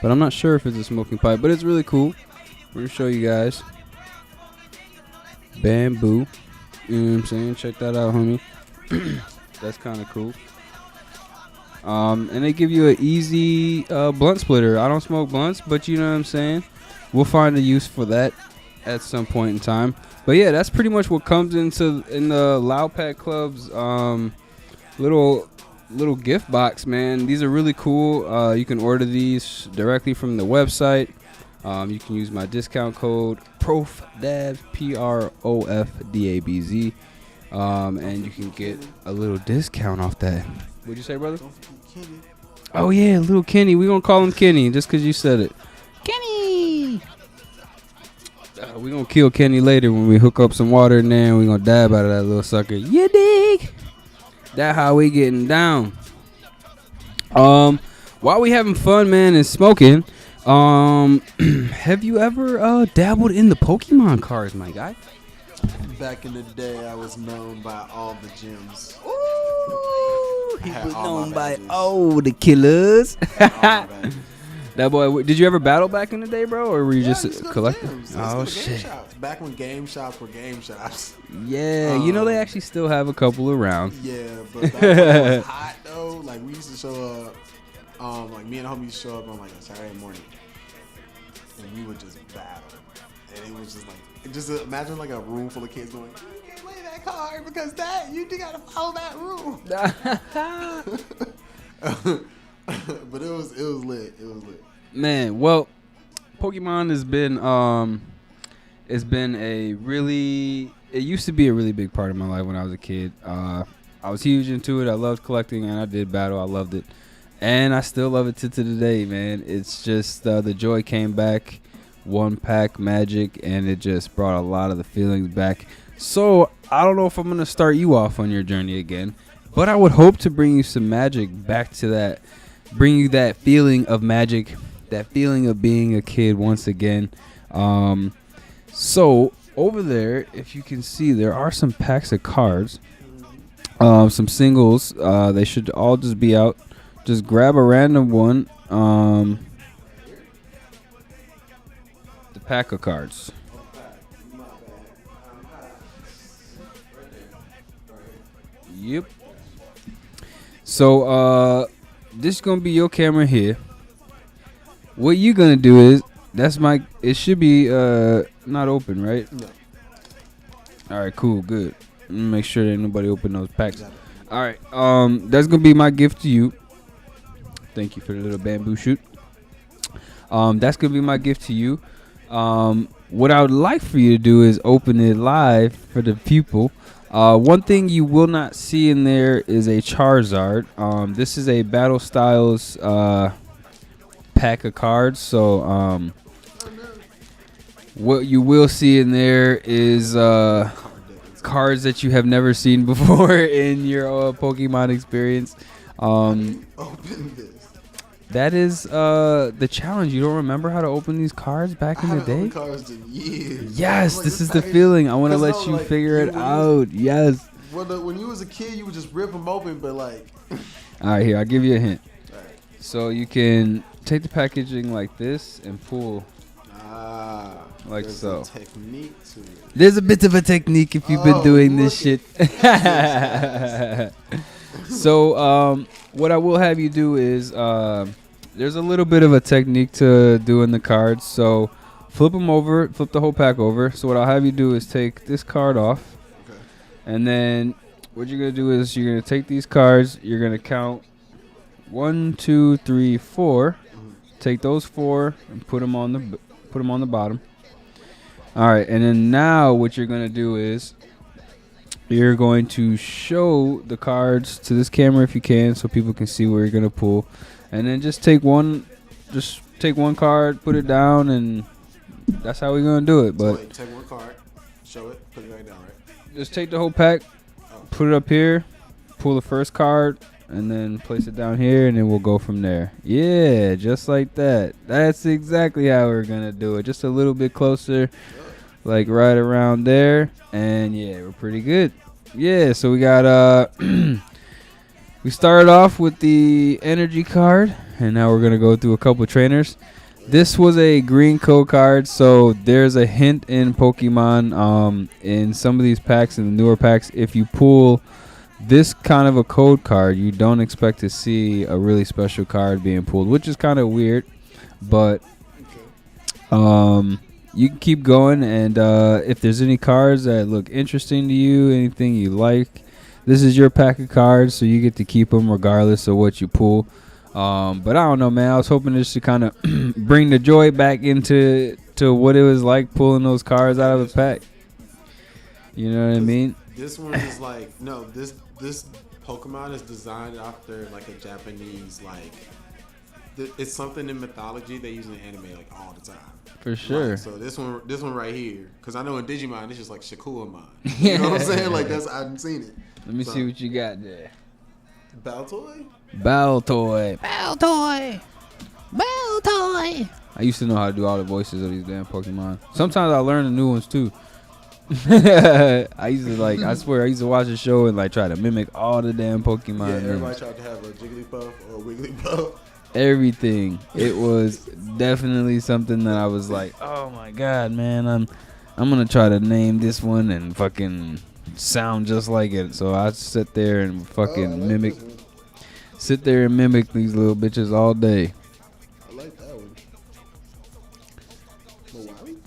but I'm not sure if it's a smoking pipe. But it's really cool. We're gonna show you guys. Bamboo. You know what I'm saying? Check that out, homie. That's kind of cool. And they give you an easy blunt splitter. I don't smoke blunts, but you know what I'm saying? We'll find a use for that at some point in time. But yeah, that's pretty much what comes in the Loud Pack Club's little gift box, man. These are really cool. You can order these directly from the website. You can use my discount code PROFDABZ, PROFDABZ, and you can get a little discount off that. What'd you say, brother? Don't forget Kenny. Oh yeah, little Kenny. We gonna call him Kenny just because you said it. Kenny. We gonna kill Kenny later when we hook up some water in there and we gonna dab out of that little sucker. You dig? That how we getting down. While we having fun, man, and smoking, have you ever dabbled in the Pokemon cards, my guy? Back in the day, I was known by all the gyms. Ooh, he was known by badges. all the killers. All my badges. That boy, did you ever battle back in the day, bro, or were you Yeah, just let's go to collecting? gyms. Let's Oh go to game shit! shops. Back when game shops were game shops. Yeah, you know they actually still have a couple around. Yeah, but back when it was hot though, like we used to show up, like me and homie used to show up on like a Saturday morning, and we would just battle, and it was just like, just imagine like a room full of kids going, you can't play that card because that you gotta follow that rule. But it was lit. It was lit. Man, well, Pokemon has been it's been it used to be a really big part of my life when I was a kid. I was huge into it. I loved collecting, and I did battle. I loved it, and I still love it to today, man. It's just the joy came back, one pack magic, and it just brought a lot of the feelings back. So I don't know if I'm gonna start you off on your journey again, but I would hope to bring you some magic back to that, bring you that feeling of magic, that feeling of being a kid once again. So over there, if you can see, there are some packs of cards, some singles. They should all just be out. Just grab a random one. The pack of cards. Yep. So this is gonna be your camera here. What you gonna do is it should be not open, right? No. All right, cool, good. Make sure that nobody open those packs. All right, that's gonna be my gift to you. Thank you for the little bamboo shoot. That's gonna be my gift to you. What I would like for you to do is open it live for the people. One thing you will not see in there is a Charizard. This is a Battle Styles pack of cards. So what you will see in there is cards that you have never seen before in your Pokemon experience. Open this. That is the challenge. You don't remember how to open these cards back in the day? Opened cards in years. Yes, Like, this is the package- feeling. I want to let Cause you no, like, figure it when out. Yes. When you was a kid, you would just rip them open, but like. All right, here, I'll give you a hint. All right. So you can take the packaging like this and pull. Like There's so. a technique to it. There's a bit of a technique if you've been Oh, doing this look shit. So what I will have you do is there's a little bit of a technique to doing the cards. So flip them over, flip the whole pack over. So what I'll have you do is take this card off. Okay. And then what you're going to do is you're going to take these cards. You're going to count 1, 2, 3, 4. Take those 4 and put them on the bottom. All right, and then now what you're going to do is you're going to show the cards to this camera if you can, so people can see where you're going to pull. And then just take one card, put it down, and that's how we're going to do it. So But wait, take one card, show it, put it right down, right? just take the whole pack, put it up here, pull the first card, and then place it down here, and then we'll go from there. Yeah, just like that. That's exactly how we're going to do it. Just a little bit closer, like right around there. And yeah, we're pretty good. Yeah, so we got We started off with the energy card, and now we're gonna go through a couple trainers. This was a green code card, so there's a hint in Pokemon. In some of these packs, in the newer packs, if you pull this kind of a code card, you don't expect to see a really special card being pulled, which is kind of weird. But you can keep going, and if there's any cards that look interesting to you, anything you like, this is your pack of cards, so you get to keep them regardless of what you pull. But I don't know, man. I was hoping this to kind of bring the joy back into what it was like pulling those cards out of a pack. You know what I mean? This one is like this Pokemon is designed after like a Japanese it's something in mythology they use in anime like all the time. For sure. So this one right here, because I know in Digimon it's just like Shakuamon. You know what I'm saying? Like I haven't seen it. Let me see what you got there. Baltoy. I used to know how to do all the voices of these damn Pokemon. Sometimes I learn the new ones too. I used to watch a show and like try to mimic all the damn Pokemon. Yeah, everybody names. tried to have a Jigglypuff or a Wigglypuff. Everything. It was definitely something that I was like, oh my god, man, I'm gonna try to name this one and fucking sound just like it. So I sit there and fucking mimic these little bitches all day. I like that one. Maui?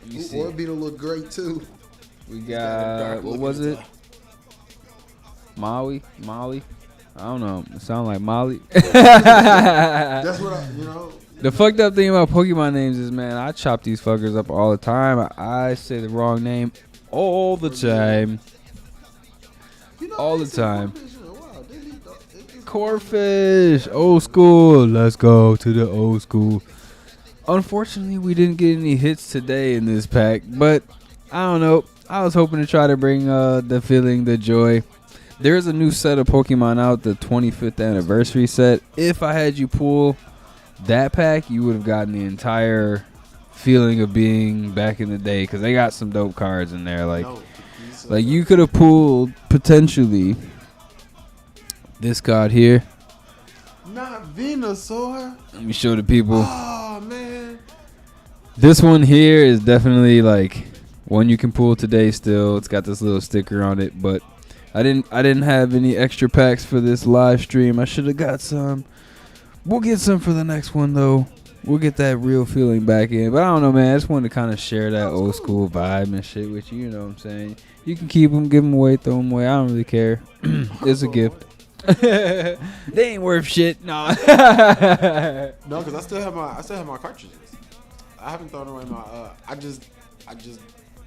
Let me see. Orbeetle look great too. We got what was it? Maui? I don't know. It sound like Molly. That's what The fucked up thing about Pokemon names is, man, I chop these fuckers up all the time. I say the wrong name all the time. All the time. Corphish. Old school. Let's go to the old school. Unfortunately, we didn't get any hits today in this pack, but I don't know. I was hoping to try to bring the feeling, the joy. There is a new set of Pokemon out, the 25th anniversary set. If I had you pull that pack, you would have gotten the entire feeling of being back in the day, because they got some dope cards in there. Like you could have pulled potentially this card here. Not Venusaur. Let me show the people. Oh man. This one here is definitely like one you can pull today still. It's got this little sticker on it, but I didn't have any extra packs for this live stream. I should have got some. We'll get some for the next one though. We'll get that real feeling back in. But I don't know, man. I just wanted to kind of share that old school vibe and shit with you. You know what I'm saying? You can keep them, give them away, throw them away. I don't really care. It's a gift. They ain't worth shit. No. No, because I still have my cartridges. I haven't thrown away my. I just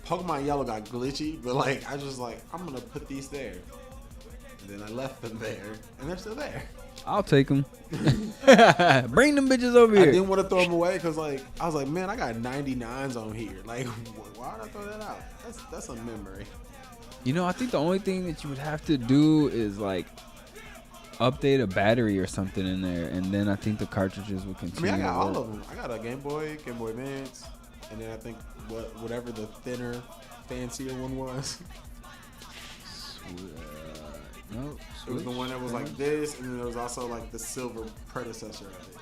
Pokemon Yellow got glitchy, but like I just like I'm gonna put these there, and then I left them there, and they're still there. I'll take them. Bring them bitches over here. I didn't want to throw them away because like I was like, man, I got 99s on here. Like, why did I throw that out? That's a memory. You know, I think the only thing that you would have to do is like update a battery or something in there, and then I think the cartridges will continue. I mean, I got all of them. I got a Game Boy Advance, and then I think whatever the thinner, fancier one was. No, it was the one that was like this, and then there was also like the silver predecessor of it.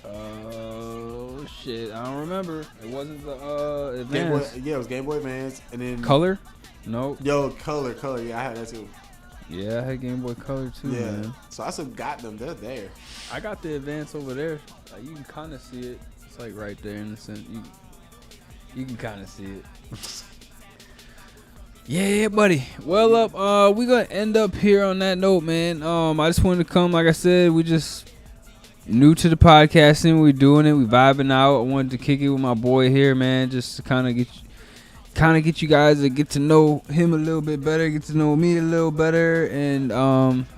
Oh shit! I don't remember. It wasn't the Advance. Game Boy, it was Game Boy Advance, and then Color. No. Yo, color. Yeah, I had that too. Yeah, I had Game Boy Color too. Yeah. Man. So I still got them. They're there. I got the Advance over there. You can kind of see it. It's like right there in the center. You can kind of see it. Yeah, buddy. Well, we gonna end up here on that note, man. I just wanted to come. Like I said, we just new to the podcasting. We're doing it. We vibing out. I wanted to kick it with my boy here, man. Just to kind of get you guys to get to know him a little bit better, get to know me a little better, and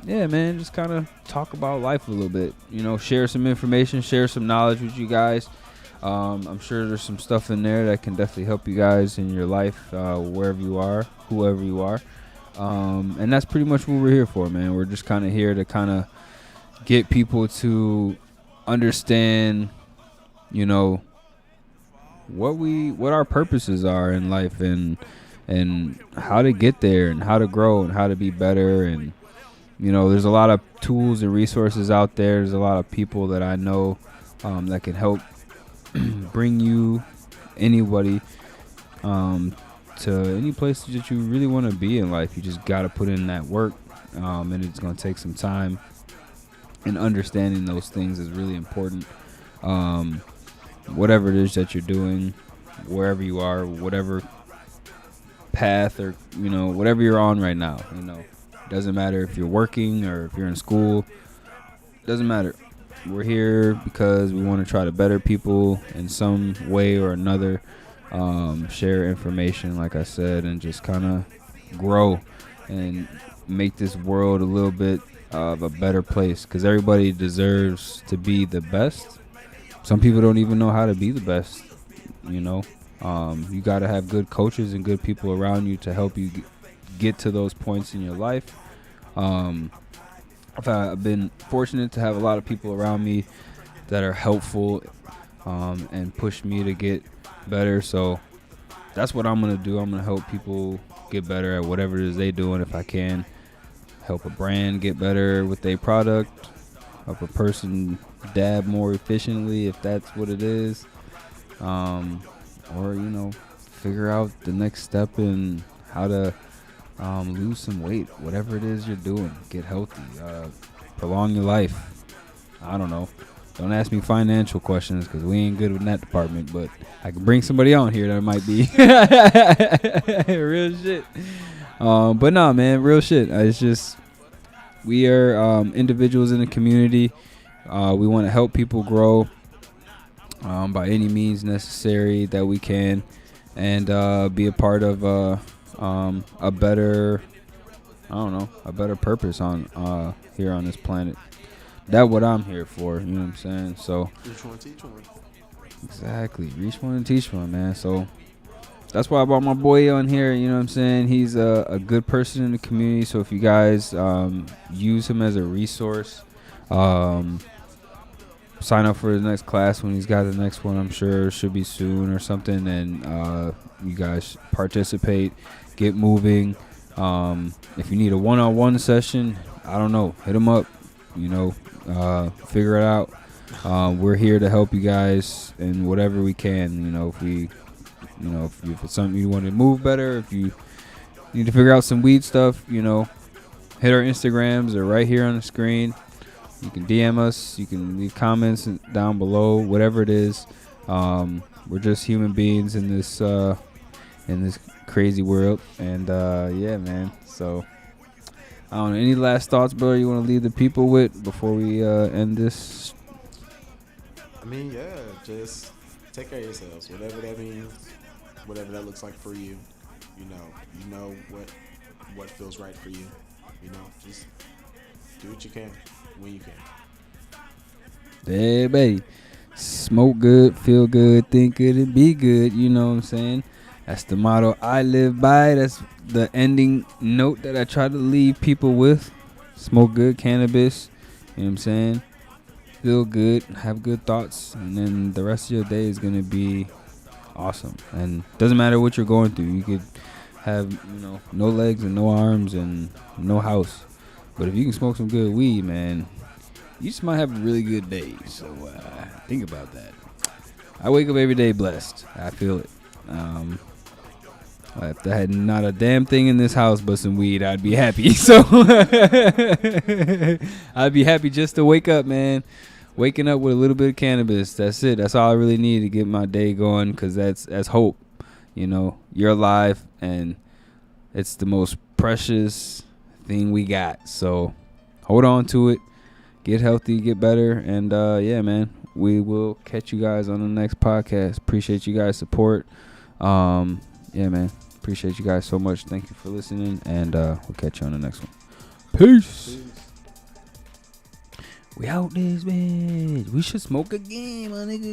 yeah, man, just kind of talk about life a little bit. You know, share some information, share some knowledge with you guys. I'm sure there's some stuff in there that can definitely help you guys in your life, wherever you are, whoever you are. And that's pretty much what we're here for, man. We're just kind of here to kind of get people to understand, you know, what our purposes are in life, and how to get there, and how to grow, and how to be better, and there's a lot of tools and resources out there. There's a lot of people that I know that can help bring you, anybody, to any place that you really want to be in life. You just got to put in that work, and it's going to take some time. And understanding those things is really important. Whatever it is that you're doing, wherever you are, whatever path or whatever you're on right now, doesn't matter if you're working or if you're in school, doesn't matter. We're here because we want to try to better people in some way or another, share information, like I said, and just kind of grow and make this world a little bit of a better place, because everybody deserves to be the best. Some people don't even know how to be the best. You got to have good coaches and good people around you to help you get to those points in your life. I've been fortunate to have a lot of people around me that are helpful, and push me to get better. So that's what I'm going to do. I'm going to help people get better at whatever it is they do. And if I can help a brand get better with their product, help a person dab more efficiently, if that's what it is, or figure out the next step in how to lose some weight, whatever it is you're doing, get healthy, prolong your life. I don't know. Don't ask me financial questions because we ain't good in that department, but I can bring somebody on here that might be real shit. But nah, man, real shit. It's just, we are individuals in the community. We want to help people grow by any means necessary that we can, and be a part of a better, a better purpose on here on this planet. That's what I'm here for, you know what I'm saying? So Reach one, teach one. Exactly. Reach one and teach one, man. So that's why I brought my boy on here, you know what I'm saying? He's a good person in the community. So if you guys use him as a resource, sign up for the next class when he's got the next one. I'm sure it should be soon or something. And you guys participate, get moving. If you need a one-on-one session, I don't know, hit him up, figure it out. We're here to help you guys in whatever we can. If it's something you want to move better, if you need to figure out some weed stuff, hit our Instagrams. They're right here on the screen. You can DM us. You can leave comments down below. Whatever it is, we're just human beings in this crazy world. And yeah, man. So I don't know. Any last thoughts, bro? You want to leave the people with before we end this? I mean, yeah, just take care of yourselves, whatever that means, whatever that looks like for you. You know what feels right for you. Just do what you can when you can. Yeah, baby. Smoke good, feel good, think good, and be good. You know what I'm saying? That's the motto I live by. That's the ending note that I try to leave people with. Smoke good cannabis. You know what I'm saying? Feel good, have good thoughts, and then the rest of your day is going to be awesome. And doesn't matter what you're going through. You could have, no legs and no arms and no house. But if you can smoke some good weed, man, you just might have a really good day. So think about that. I wake up every day blessed. I feel it. If I had not a damn thing in this house but some weed, I'd be happy. So I'd be happy just to wake up, man. Waking up with a little bit of cannabis. That's it. That's all I really need to get my day going, because that's hope. You're alive, and it's the most precious thing we got. So hold on to it. Get healthy, get better, and yeah, man. We will catch you guys on the next podcast. Appreciate you guys' support. Yeah, man. Appreciate you guys so much. Thank you for listening, and we'll catch you on the next one. Peace. We out this bitch. We should smoke again, my nigga.